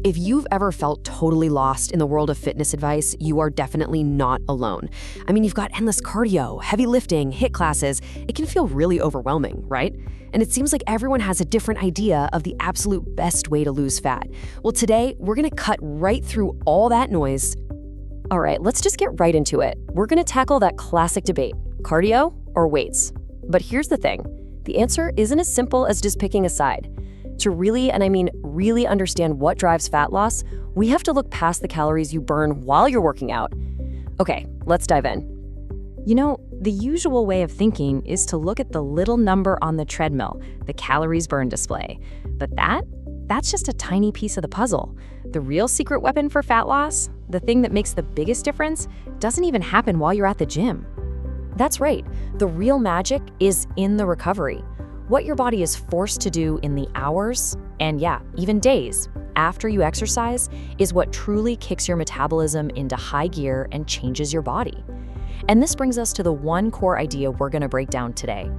If you've ever felt totally lost in the world of fitness advice, you are definitely not alone. I mean, you've got endless cardio, heavy lifting, HIIT classes. It can feel really overwhelming, right? And it seems like everyone has a different idea of the absolute best way to lose fat. Well, today, we're gonna cut right through all that noise. All right, let's just get right into it. We're gonna tackle that classic debate, cardio or weights? But here's the thing, the answer isn't as simple as just picking a side. To really, and I mean really understand what drives fat loss, we have to look past the calories you burn while you're working out. Okay, let's dive in. You know, the usual way of thinking is to look at the little number on the treadmill, the calories burned display. But that's just a tiny piece of the puzzle. The real secret weapon for fat loss, the thing that makes the biggest difference, doesn't even happen while you're at the gym. That's right. The real magic is in the recovery. What your body is forced to do in the hours, and yeah, even days, after you exercise is what truly kicks your metabolism into high gear and changes your body. And this brings us to the one core idea we're gonna break down today.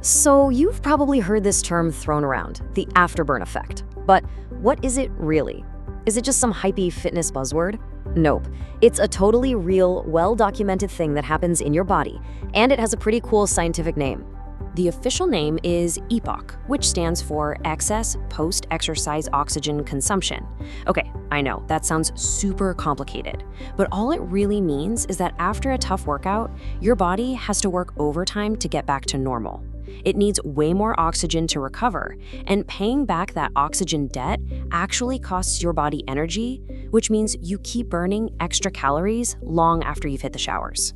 So you've probably heard this term thrown around, the Afterburn Effect. But what is it really? Is it just some hypey fitness buzzword? Nope. It's a totally real, well-documented thing that happens in your body, and it has a pretty cool scientific name. The official name is EPOC, which stands for Excess Post-Exercise Oxygen Consumption. Okay, I know, that sounds super complicated, but all it really means is that after a tough workout, your body has to work overtime to get back to normal. It needs way more oxygen to recover, and paying back that oxygen debt actually costs your body energy, which means you keep burning extra calories long after you've hit the showers.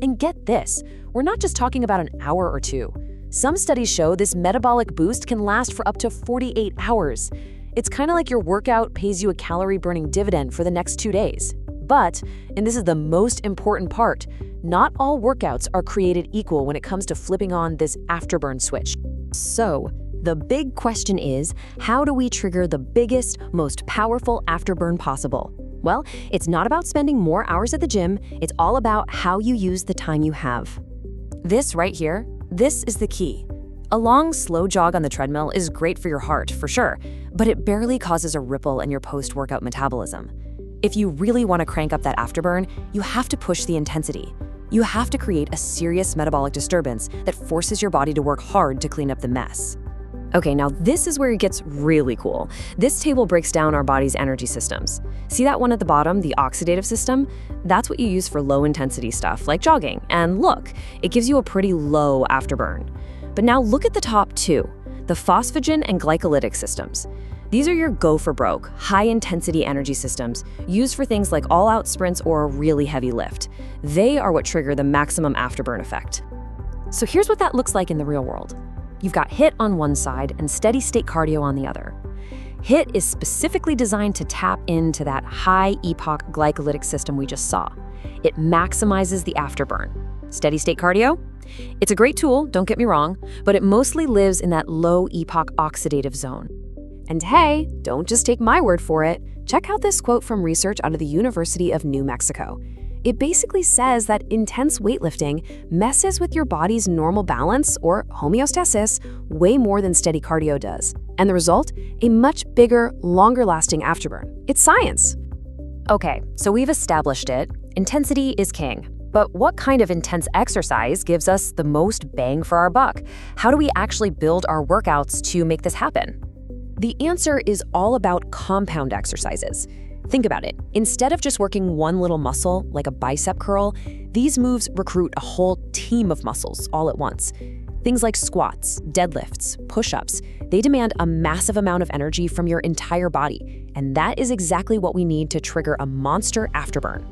And get this, we're not just talking about an hour or two. Some studies show this metabolic boost can last for up to 48 hours. It's kind of like your workout pays you a calorie-burning dividend for the next 2 days. But, and this is the most important part, not all workouts are created equal when it comes to flipping on this afterburn switch. So, the big question is, how do we trigger the biggest, most powerful afterburn possible? Well, it's not about spending more hours at the gym, it's all about how you use the time you have. This right here, this is the key. A long, slow jog on the treadmill is great for your heart, for sure, but it barely causes a ripple in your post-workout metabolism. If you really want to crank up that afterburn, you have to push the intensity. You have to create a serious metabolic disturbance that forces your body to work hard to clean up the mess. Okay, now this is where it gets really cool. This table breaks down our body's energy systems. See that one at the bottom, the oxidative system? That's what you use for low-intensity stuff, like jogging. And look, it gives you a pretty low afterburn. But now look at the top two, the phosphagen and glycolytic systems. These are your go-for-broke, high-intensity energy systems used for things like all-out sprints or a really heavy lift. They are what trigger the maximum afterburn effect. So here's what that looks like in the real world. You've got HIIT on one side and steady-state cardio on the other. HIIT is specifically designed to tap into that high EPOC glycolytic system we just saw. It maximizes the afterburn. Steady-state cardio? It's a great tool, don't get me wrong, but it mostly lives in that low EPOC oxidative zone. And hey, don't just take my word for it. Check out this quote from research out of the University of New Mexico. It basically says that intense weightlifting messes with your body's normal balance, or homeostasis, way more than steady cardio does. And the result? A much bigger, longer-lasting afterburn. It's science. Okay, so we've established it. Intensity is king. But what kind of intense exercise gives us the most bang for our buck? How do we actually build our workouts to make this happen? The answer is all about compound exercises. Think about it. Instead of just working one little muscle, like a bicep curl, these moves recruit a whole team of muscles all at once. Things like squats, deadlifts, push-ups, they demand a massive amount of energy from your entire body, and that is exactly what we need to trigger a monster afterburn.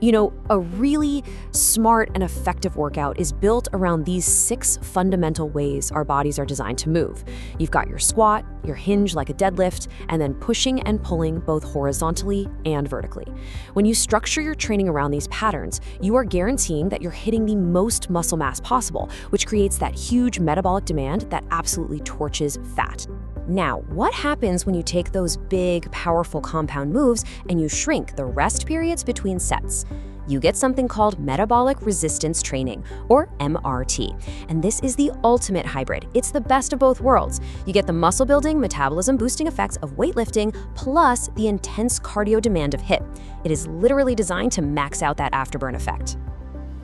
You know, a really smart and effective workout is built around these 6 fundamental ways our bodies are designed to move. You've got your squat, your hinge like a deadlift, and then pushing and pulling both horizontally and vertically. When you structure your training around these patterns, you are guaranteeing that you're hitting the most muscle mass possible, which creates that huge metabolic demand that absolutely torches fat. Now, what happens when you take those big, powerful compound moves and you shrink the rest periods between sets? you get something called metabolic resistance training, or MRT. And this is the ultimate hybrid. It's the best of both worlds. You get the muscle building, metabolism boosting effects of weightlifting, plus the intense cardio demand of HIIT. It is literally designed to max out that afterburn effect.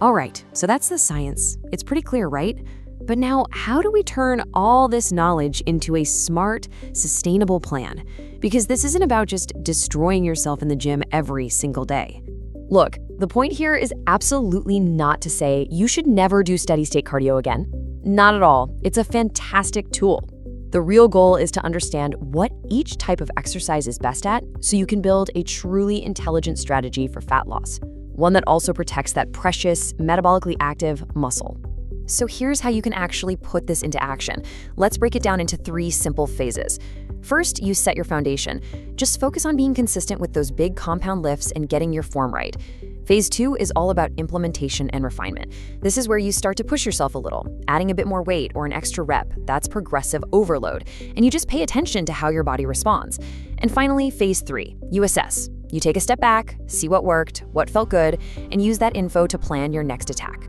All right, so that's the science. It's pretty clear, right? But now, how do we turn all this knowledge into a smart, sustainable plan? Because this isn't about just destroying yourself in the gym every single day. Look, the point here is absolutely not to say you should never do steady-state cardio again. Not at all. It's a fantastic tool. The real goal is to understand what each type of exercise is best at so you can build a truly intelligent strategy for fat loss, one that also protects that precious, metabolically active muscle. So here's how you can actually put this into action. Let's break it down into 3 simple phases. First, you set your foundation. Just focus on being consistent with those big compound lifts and getting your form right. Phase 2 is all about implementation and refinement. This is where you start to push yourself a little, adding a bit more weight or an extra rep. That's progressive overload, and you just pay attention to how your body responds. And finally, phase 3, you assess. You take a step back, see what worked, what felt good, and use that info to plan your next attack.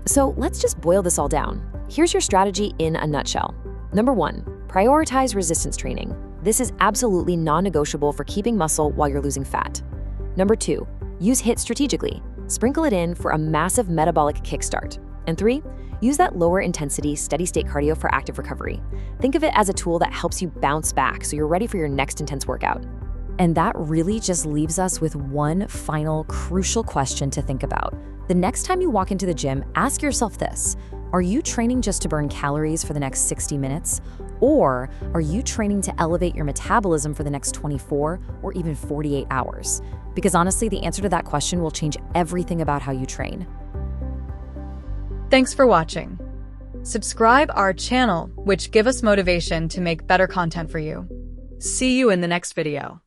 So let's just boil this all down. Here's your strategy in a nutshell. Number 1, prioritize resistance training. This is absolutely non-negotiable for keeping muscle while you're losing fat. Number 2, use HIIT strategically. Sprinkle it in for a massive metabolic kickstart. And 3, use that lower intensity, steady-state cardio for active recovery. Think of it as a tool that helps you bounce back so you're ready for your next intense workout. And that really just leaves us with one final crucial question to think about. The next time you walk into the gym, ask yourself this: are you training just to burn calories for the next 60 minutes? Or are you training to elevate your metabolism for the next 24 or even 48 hours? Because honestly, the answer to that question will change everything about how you train. Thanks for watching. Subscribe our channel, which give us motivation to make better content for you. See you in the next video.